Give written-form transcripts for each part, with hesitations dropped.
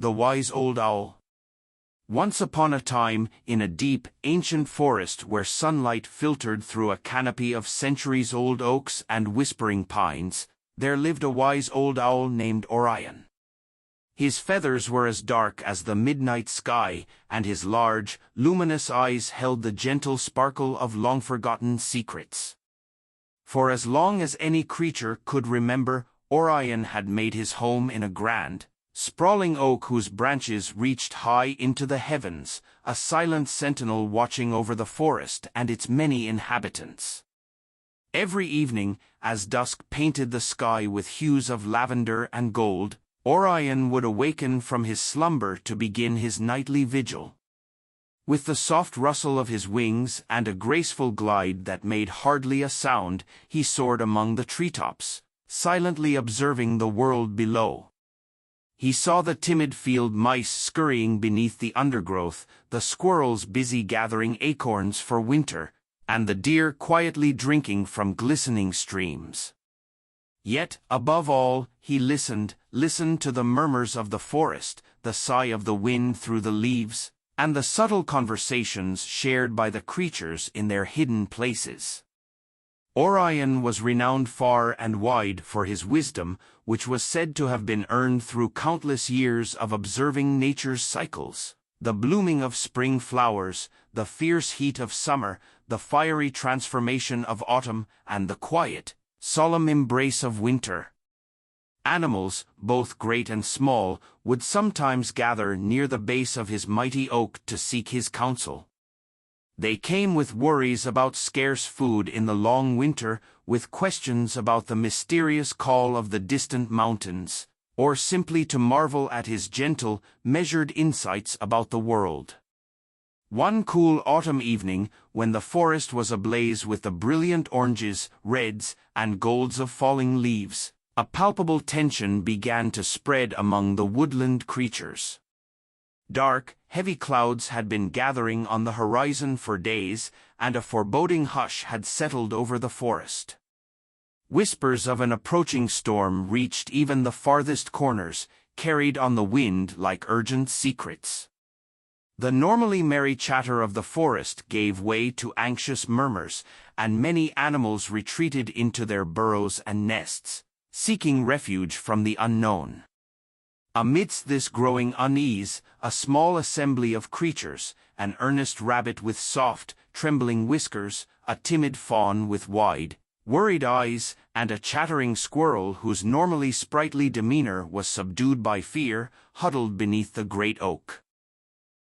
The Wise Old Owl. Once upon a time, in a deep, ancient forest where sunlight filtered through a canopy of centuries-old oaks and whispering pines, there lived a wise old owl named Orion. His feathers were as dark as the midnight sky, and his large, luminous eyes held the gentle sparkle of long-forgotten secrets. For as long as any creature could remember, Orion had made his home in a grand, sprawling oak whose branches reached high into the heavens, a silent sentinel watching over the forest and its many inhabitants. Every evening, as dusk painted the sky with hues of lavender and gold, Orion would awaken from his slumber to begin his nightly vigil. With the soft rustle of his wings and a graceful glide that made hardly a sound, he soared among the treetops, silently observing the world below. He saw the timid field mice scurrying beneath the undergrowth, the squirrels busy gathering acorns for winter, and the deer quietly drinking from glistening streams. Yet, above all, he listened to the murmurs of the forest, the sigh of the wind through the leaves, and the subtle conversations shared by the creatures in their hidden places. Orion was renowned far and wide for his wisdom, which was said to have been earned through countless years of observing nature's cycles, the blooming of spring flowers, the fierce heat of summer, the fiery transformation of autumn, and the quiet, solemn embrace of winter. Animals, both great and small, would sometimes gather near the base of his mighty oak to seek his counsel. They came with worries about scarce food in the long winter, with questions about the mysterious call of the distant mountains, or simply to marvel at his gentle, measured insights about the world. One cool autumn evening, when the forest was ablaze with the brilliant oranges, reds, and golds of falling leaves, a palpable tension began to spread among the woodland creatures. Dark, heavy clouds had been gathering on the horizon for days, and a foreboding hush had settled over the forest. Whispers of an approaching storm reached even the farthest corners, carried on the wind like urgent secrets. The normally merry chatter of the forest gave way to anxious murmurs, and many animals retreated into their burrows and nests, seeking refuge from the unknown. Amidst this growing unease, a small assembly of creatures, an earnest rabbit with soft, trembling whiskers, a timid fawn with wide, worried eyes, and a chattering squirrel whose normally sprightly demeanor was subdued by fear, huddled beneath the great oak.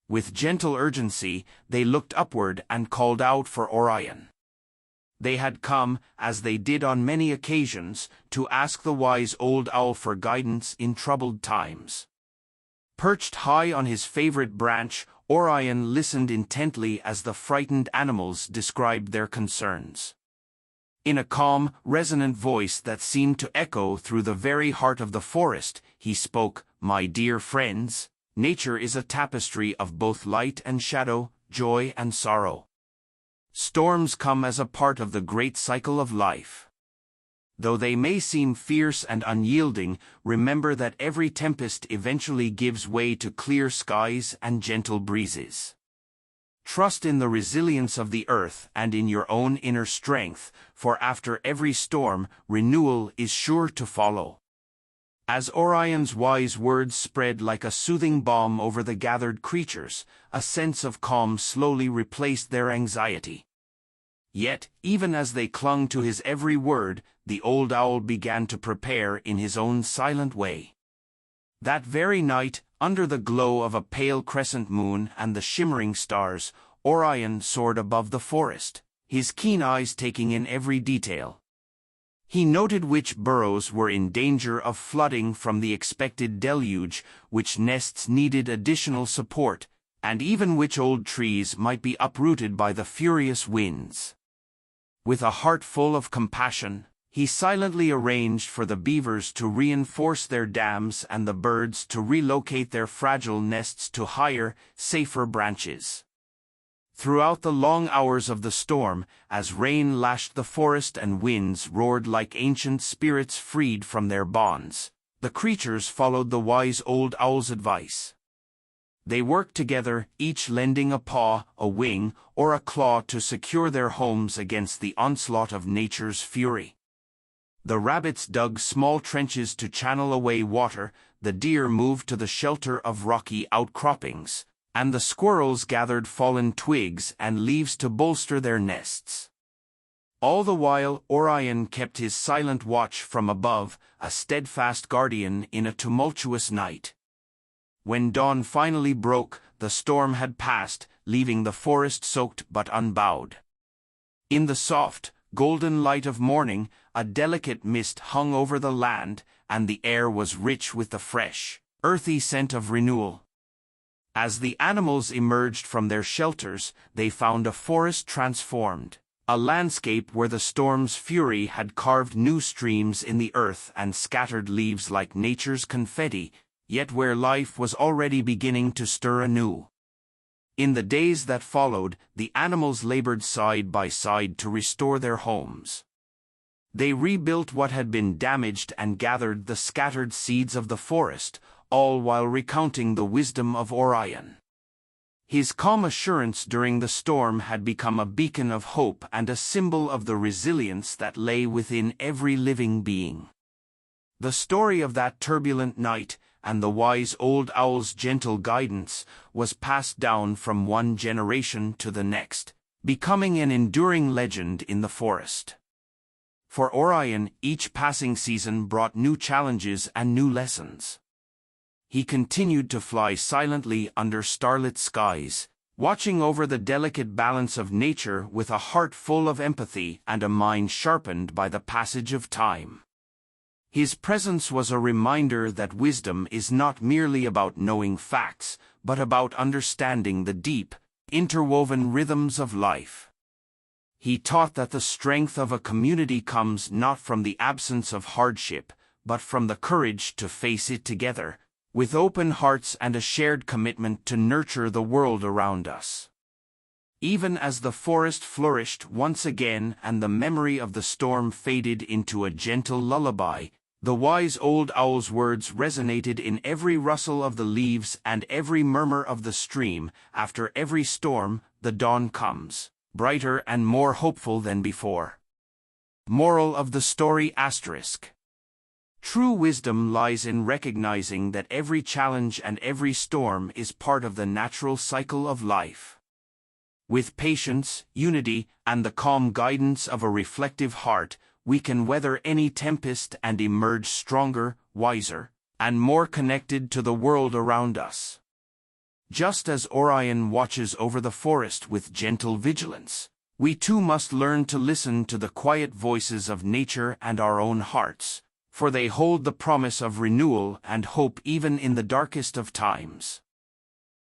With gentle urgency, they looked upward and called out for Orion. They had come, as they did on many occasions, to ask the wise old owl for guidance in troubled times. Perched high on his favorite branch, Orion listened intently as the frightened animals described their concerns. In a calm, resonant voice that seemed to echo through the very heart of the forest, he spoke, "My dear friends, nature is a tapestry of both light and shadow, joy and sorrow. Storms come as a part of the great cycle of life. Though they may seem fierce and unyielding, remember that every tempest eventually gives way to clear skies and gentle breezes. Trust in the resilience of the earth and in your own inner strength, for after every storm, renewal is sure to follow." As Orion's wise words spread like a soothing balm over the gathered creatures, a sense of calm slowly replaced their anxiety. Yet, even as they clung to his every word, the old owl began to prepare in his own silent way. That very night, under the glow of a pale crescent moon and the shimmering stars, Orion soared above the forest, his keen eyes taking in every detail. He noted which burrows were in danger of flooding from the expected deluge, which nests needed additional support, and even which old trees might be uprooted by the furious winds. With a heart full of compassion, he silently arranged for the beavers to reinforce their dams and the birds to relocate their fragile nests to higher, safer branches. Throughout the long hours of the storm, as rain lashed the forest and winds roared like ancient spirits freed from their bonds, The creatures followed the wise old owl's advice. They worked together, each lending a paw, a wing, or a claw to secure their homes against the onslaught of nature's fury. The rabbits dug small trenches to channel away water, the deer moved to the shelter of rocky outcroppings, and the squirrels gathered fallen twigs and leaves to bolster their nests. All the while, Orion kept his silent watch from above, a steadfast guardian in a tumultuous night. When dawn finally broke, the storm had passed, leaving the forest soaked but unbowed. In the soft, golden light of morning, a delicate mist hung over the land, and the air was rich with the fresh, earthy scent of renewal. As the animals emerged from their shelters, they found a forest transformed, a landscape where the storm's fury had carved new streams in the earth and scattered leaves like nature's confetti, yet where life was already beginning to stir anew. In the days that followed, the animals labored side by side to restore their homes. They rebuilt what had been damaged and gathered the scattered seeds of the forest, all while recounting the wisdom of Orion. His calm assurance during the storm had become a beacon of hope and a symbol of the resilience that lay within every living being. The story of that turbulent night, and the wise old owl's gentle guidance, was passed down from one generation to the next, becoming an enduring legend in the forest. For Orion, each passing season brought new challenges and new lessons. He continued to fly silently under starlit skies, watching over the delicate balance of nature with a heart full of empathy and a mind sharpened by the passage of time. His presence was a reminder that wisdom is not merely about knowing facts, but about understanding the deep, interwoven rhythms of life. He taught that the strength of a community comes not from the absence of hardship, but from the courage to face it together, with open hearts and a shared commitment to nurture the world around us. Even as the forest flourished once again and the memory of the storm faded into a gentle lullaby, the wise old owl's words resonated in every rustle of the leaves and every murmur of the stream. After every storm, the dawn comes, brighter and more hopeful than before. Moral of the story *. True wisdom lies in recognizing that every challenge and every storm is part of the natural cycle of life. With patience, unity, and the calm guidance of a reflective heart, we can weather any tempest and emerge stronger, wiser, and more connected to the world around us. Just as Orion watches over the forest with gentle vigilance, we too must learn to listen to the quiet voices of nature and our own hearts, for they hold the promise of renewal and hope even in the darkest of times.